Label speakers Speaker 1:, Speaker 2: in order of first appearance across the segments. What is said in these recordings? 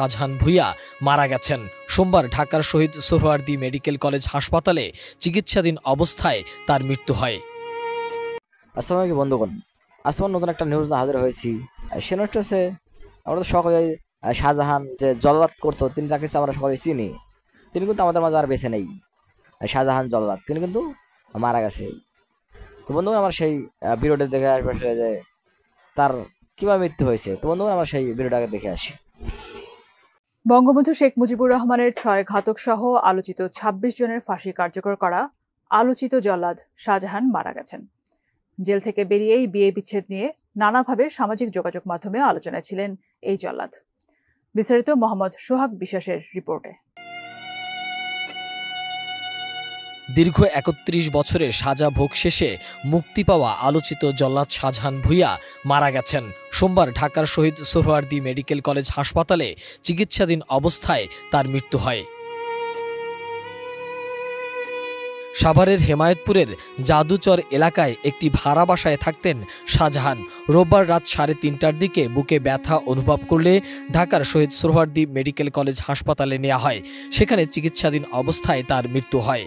Speaker 1: শাহজাহান ভূঁইয়া মারা গেছেন। সোমবার ঢাকার শহীদ সোহরাওয়ার্দী মেডিকেল কলেজ হাসপাতালে চিকিৎসাধীন অবস্থায় তার মৃত্যু হয়।
Speaker 2: আসসালামু আলাইকুম বন্ধুগণ, আজ তোমার নতুন একটা নিউজ হাজির হয়েছি। সে নিউজটা হচ্ছে আমরা তো সকলে শাহজাহান যে জল্লাদ করতো তিনি তাকে আমরা সকলে চিনি। তিনি কিন্তু আমাদের মাঝে আর বেঁচে নেই। শাহজাহান জল্লাদ তিনি কিন্তু মারা গেছে। তো বন্ধুগণ আমার সেই ভিডিওটা দেখে আসবে যে তার কিভাবে মৃত্যু হয়েছে। তো বন্ধুগণ আমার সেই ভিডিওটাকে দেখে আসি।
Speaker 3: বঙ্গবন্ধু শেখ মুজিবুর রহমানের 6 ঘাতক সহ আলোচিত 26 জনের ফাঁসি কার্যকর করা আলোচিত জল্লাদ শাহজাহান মারা গেছেন। জেল থেকে বেরিয়েই বিয়ে বিচ্ছেদ নিয়ে নানাভাবে সামাজিক যোগাযোগ মাধ্যমে আলোচনায় ছিলেন এই জল্লাদ। বিস্তারিত মোহাম্মদ সোহাগ বিশ্বাসের রিপোর্টে।
Speaker 1: দীর্ঘ ৩১ বছরের সাজা ভোগ শেষে মুক্তি পাওয়া আলোচিত জল্লাদ শাহজাহান ভূঁইয়া মারা গেছেন। সোমবার ঢাকার শহীদ সোহরাওয়ার্দী মেডিকেল কলেজ হাসপাতালে চিকিৎসাধীন অবস্থায় তার মৃত্যু হয়। সাভারের হেমায়েতপুরের জাদুচর এলাকায় একটি ভাড়া বাসায় থাকতেন শাহজাহান। রোববার রাত 3:30টার দিকে বুকে ব্যথা অনুভব করলে ঢাকার শহীদ সোহরাওয়ার্দী মেডিকেল কলেজ হাসপাতালে নেওয়া হয়। সেখানে চিকিৎসাধীন অবস্থায় তার মৃত্যু হয়।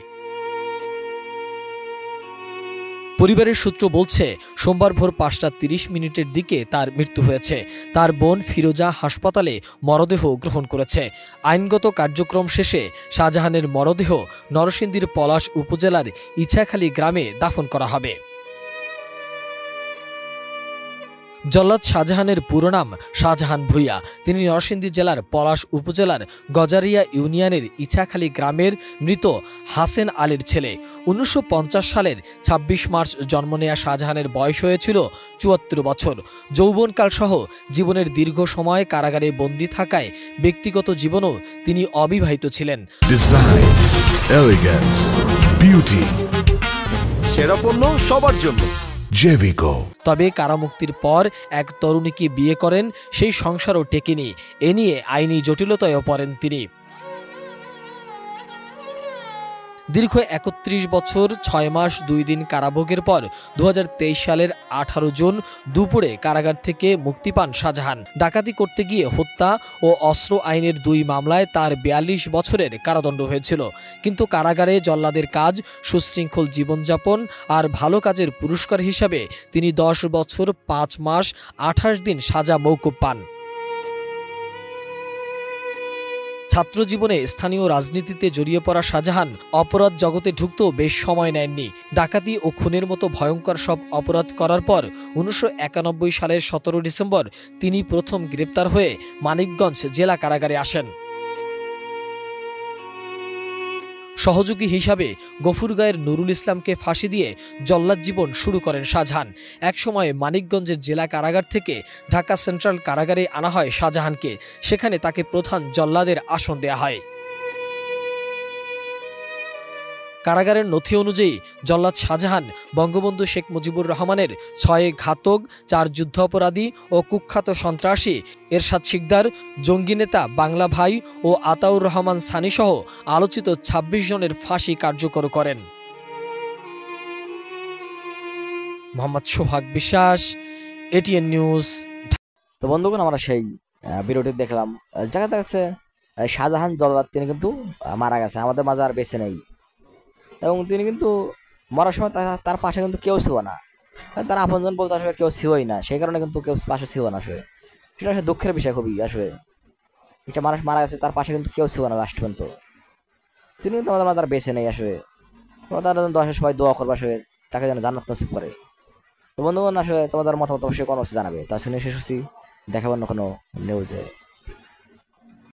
Speaker 1: পরিবারের সূত্র বলছে, সোমবার ভোর 5:30 দিকে তার মৃত্যু হয়েছে। তার বোন ফিরোজা হাসপাতালে মরদেহ গ্রহণ করেছে। আইনগত কার্যক্রম শেষে শাহজাহানের মরদেহ নরসিংদীর পলাশ উপজেলার ইছাখালী গ্রামে দাফন করা হবে। জল্লাদ শাহজাহানের পুরো নাম শাহজাহান ভূঁইয়া। তিনি নরসিংদী জেলার পলাশ উপজেলার গজারিয়া ইউনিয়নের ইছাখালী গ্রামের মৃত হাসেন আলীর ছেলে। 1950 সালের 26 মার্চ জন্ম নেয়া শাহজাহানের বয়স হয়েছিল 74 বছর। যৌবনকাল সহ জীবনের দীর্ঘ সময় কারাগারে বন্দী থাকায় ব্যক্তিগত জীবনেও তিনি অবিবাহিত ছিলেন।
Speaker 4: ডিজাইন, এলিগেন্স, বিউটি, সেরা পণ্য সবার জন্য জেভিকো।
Speaker 1: তবে কারামুক্তির পর এক তরুণীকে বিয়ে করেন, সেই সংসারও টেকেনি। এ নিয়ে আইনি জটিলতায়ও পড়েন তিনি। দীর্ঘ ৩১ বছর 6 মাস 2 দিন কারাভোগের পর 2023 সালের 18 জুন দুপুরে কারাগার থেকে মুক্তি পান শাহজাহান। ডাকাতি করতে গিয়ে হত্যা ও অস্ত্র আইনের 2 মামলায় তার 42 বছরের কারাদণ্ড হয়েছিল। কিন্তু কারাগারে জল্লাদের কাজ, সুশৃঙ্খল জীবনযাপন আর ভালো কাজের পুরস্কার হিসাবে তিনি 10 বছর 5 মাস 28 দিন সাজা মওকুফ পান। ছাত্রজীবনে স্থানীয় রাজনীতিতে জড়িয়ে পড়া শাহজাহান অপরাধ জগতে ঢুকতেও বেশ সময় নেননি। ডাকাতি ও খুনের মতো ভয়ঙ্কর সব অপরাধ করার পর 1991 সালের 17 ডিসেম্বর তিনি প্রথম গ্রেপ্তার হয়ে মানিকগঞ্জ জেলা কারাগারে আসেন। সহযোগী হিসাবে গফুরগাঁয়ের নুরুল ইসলামকে ফাঁসি দিয়ে জল্লাদ জীবন শুরু করেন শাহজাহান। একসময় মানিকগঞ্জের জেলা কারাগার থেকে ঢাকা সেন্ট্রাল কারাগারে আনা হয় শাহজাহানকে। সেখানে তাকে প্রধান জল্লাদের আসন দেয়া হয়। কারাগারের নথি অনুযায়ী জল্লাদ শাহজাহান বঙ্গবন্ধু শেখ মুজিবুর রহমানের 6 ঘাতক, 4 যুদ্ধাপরাধী ও কুখ্যাত সন্ত্রাসী এরশাদ শিকদার, জঙ্গি নেতা বাংলা ভাই ও আতাউর রহমান সানি সহ আলোচিত 26 জনের ফাঁসি কার্যকর করেন। মোহাম্মদ সোহাগ বিশ্বাস, এটিএন নিউজ।
Speaker 2: তো বন্ধুগণ আমরা সেই ভিডিওটি দেখলাম। জায়গা দেখাচ্ছে শাহজাহান জল্লাদ তিনি কিন্তু মারা গেছে, আমাদের মাঝে আর বেঁচে নেই। এবং তিনি কিন্তু মরার সময় তার পাশে কিন্তু কেউ ছিল না, তার আপনজন বলতে আসলে কেউ ছিলই না। সেই কারণে কিন্তু কেউ পাশে ছিল না। আসলে সেটা আসলে দুঃখের বিষয় খুবই। আসলে একটা মানুষ মারা গেছে, তার পাশে কিন্তু কেউ ছিল না লাস্ট পর্যন্ত। তিনি কিন্তু আমাদের তার বেঁচে নেই। আসলে তার দশের সবাই দোয়া করবে আসলে তাকে যেন জান্নাত নসিব করে। তো বন্ধুগণ আসলে তোমাদের মতামত অবশ্যই কোনো জানাবে। তার সঙ্গে শেষ হচ্ছি, দেখাবো না কোনো নিউজে।